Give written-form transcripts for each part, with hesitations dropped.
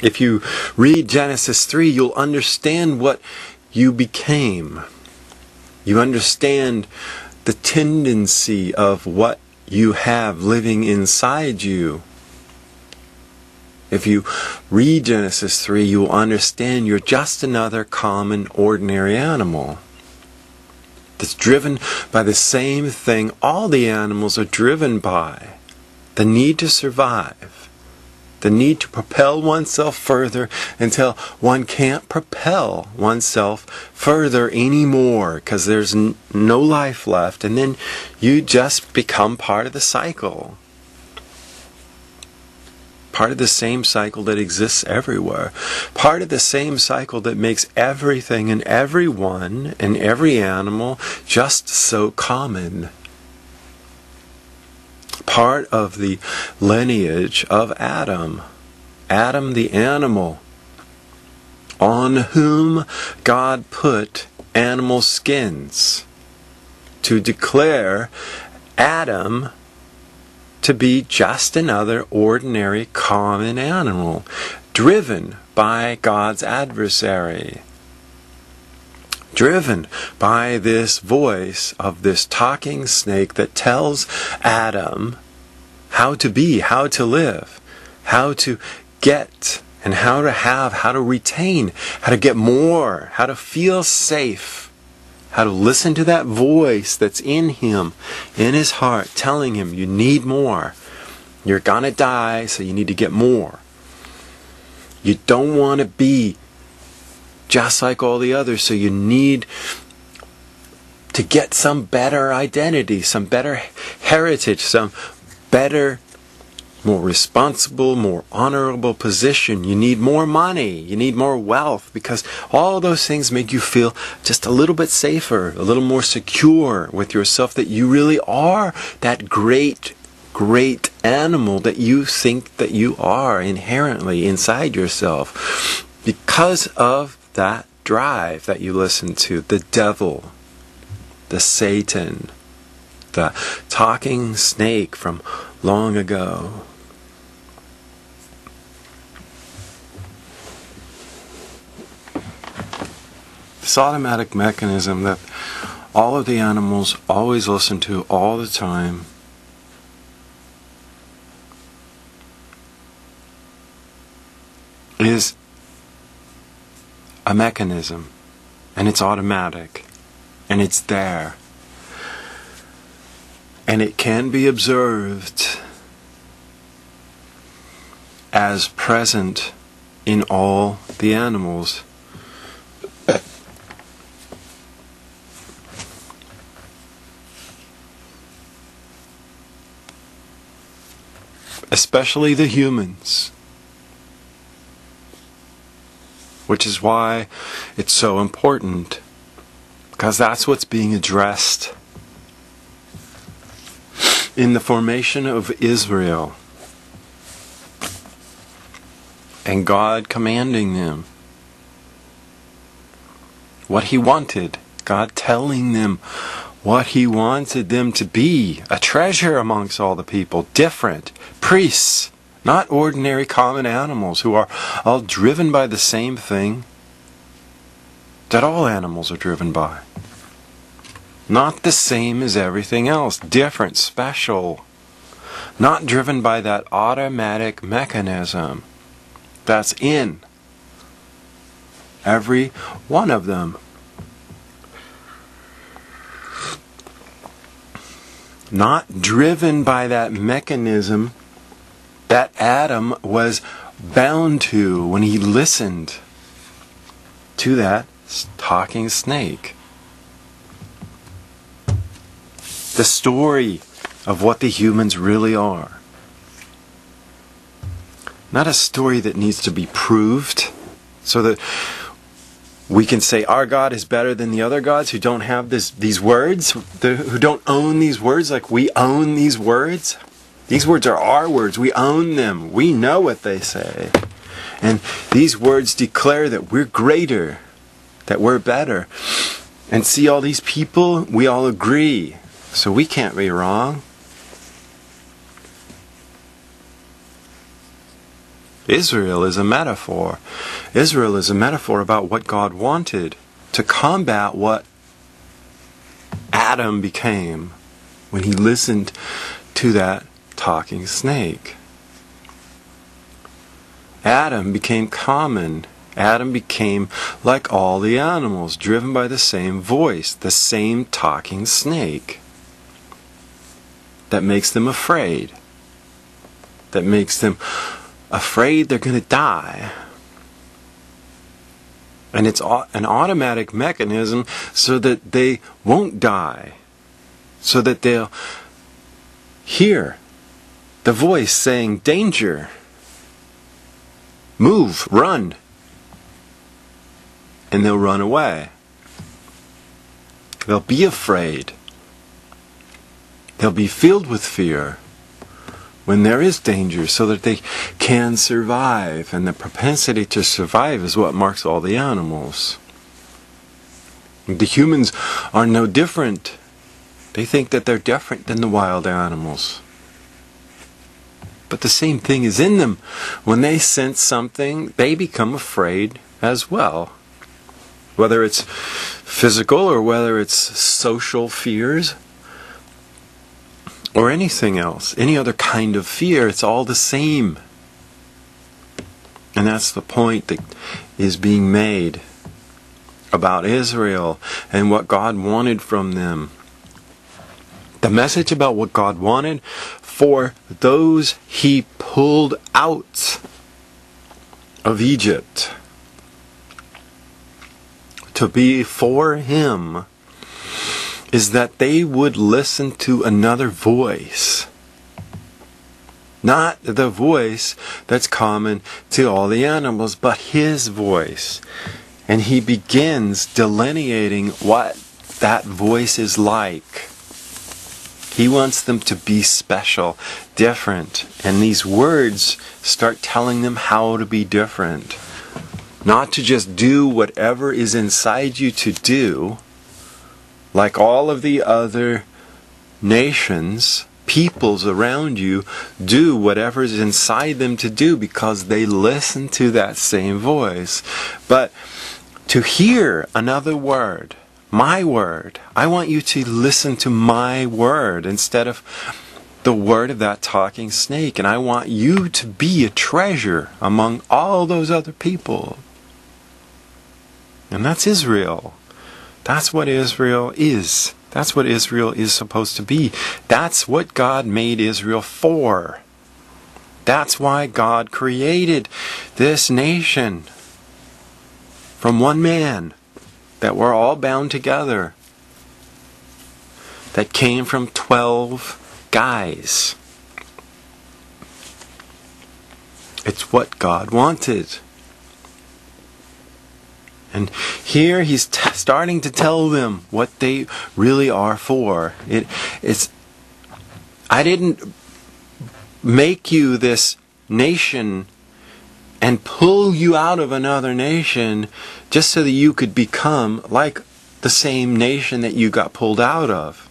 If you read Genesis 3, you'll understand what you became. You understand the tendency of what you have living inside you. If you read Genesis 3, you will understand you're just another common, ordinary animal that's driven by the same thing all the animals are driven by: the need to survive, the need to propel oneself further until one can't propel oneself further anymore because there's no life left, and then you just become part of the cycle. Part of the same cycle that exists everywhere. Part of the same cycle that makes everything and everyone and every animal just so common. Part of the lineage of Adam. Adam the animal, on whom God put animal skins to declare Adam to be just another ordinary common animal, driven by God's adversary, driven by this voice of this talking snake that tells Adam how to be, how to live, how to get, and how to have, how to retain, how to get more, how to feel safe, how to listen to that voice that's in him, in his heart, telling him you need more. You're gonna die, so you need to get more. You don't want to be just like all the others, so you need to get some better identity, some better heritage, some better, more responsible, more honorable position. You need more money. You need more wealth, because all those things make you feel just a little bit safer, a little more secure with yourself, that you really are that great animal that you think that you are inherently inside yourself, because of that drive that you listen to, the devil, the Satan, the talking snake from long ago. This automatic mechanism that all of the animals always listen to all the time is a mechanism, and it's automatic, and it's there, and it can be observed as present in all the animals. Especially the humans. Which is why it's so important, because that's what's being addressed in the formation of Israel, and God commanding them what He wanted, God telling them what He wanted them to be: a treasure amongst all the people, different priests, not ordinary common animals who are all driven by the same thing that all animals are driven by. Not the same as everything else, different, special, not driven by that automatic mechanism that's in every one of them. Not driven by that mechanism that Adam was bound to when he listened to that talking snake. The story of what the humans really are. Not a story that needs to be proved so that we can say our God is better than the other gods who don't have these words, who don't own these words like we own these words. These words are our words. We own them. We know what they say. And these words declare that we're greater, that we're better. And see, all these people, we all agree. So we can't be wrong. Israel is a metaphor. Israel is a metaphor about what God wanted to combat what Adam became when he listened to that talking snake. Adam became common. Adam became like all the animals, driven by the same voice, the same talking snake. That makes them afraid. That makes them afraid they're going to die. And it's an automatic mechanism so that they won't die. So that they'll hear the voice saying, danger, move, run. And they'll run away. They'll be afraid. They'll be filled with fear when there is danger so that they can survive. And the propensity to survive is what marks all the animals. The humans are no different. They think that they're different than the wild animals. But the same thing is in them. When they sense something, they become afraid as well. Whether it's physical or whether it's social fears or anything else, any other kind of fear, it's all the same. And that's the point that is being made about Israel and what God wanted from them. The message about what God wanted for those He pulled out of Egypt to be for Him is that they would listen to another voice. Not the voice that's common to all the animals, but His voice. And He begins delineating what that voice is like. He wants them to be special, different. And these words start telling them how to be different. Not to just do whatever is inside you to do, like all of the other nations, peoples around you do whatever is inside them to do because they listen to that same voice. But to hear another word, my word, I want you to listen to my word instead of the word of that talking snake. And I want you to be a treasure among all those other people. And that's Israel. That's what Israel is. That's what Israel is supposed to be. That's what God made Israel for. That's why God created this nation from one man, that we're all bound together, that came from 12 guys. It's what God wanted. And here He's starting to tell them what they really are for. I didn't make you this nation and pull you out of another nation just so that you could become like the same nation that you got pulled out of.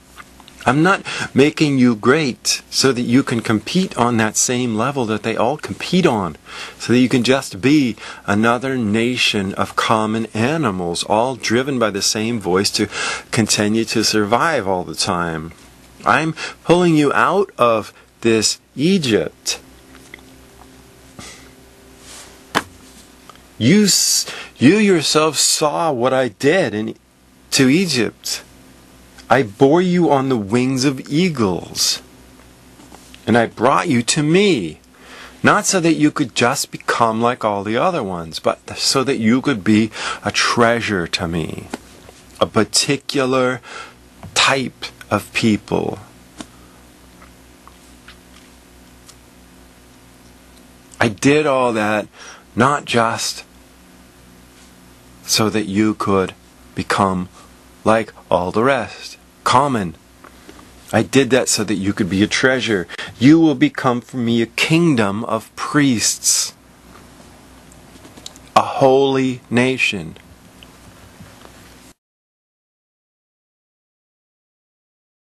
I'm not making you great so that you can compete on that same level that they all compete on, so that you can just be another nation of common animals, all driven by the same voice to continue to survive all the time. I'm pulling you out of this Egypt. You yourself saw what I did to Egypt. I bore you on the wings of eagles, and I brought you to me, not so that you could just become like all the other ones, but so that you could be a treasure to me, a particular type of people. I did all that not just so that you could become like all the rest, common. I did that so that you could be a treasure. You will become for me a kingdom of priests, a holy nation.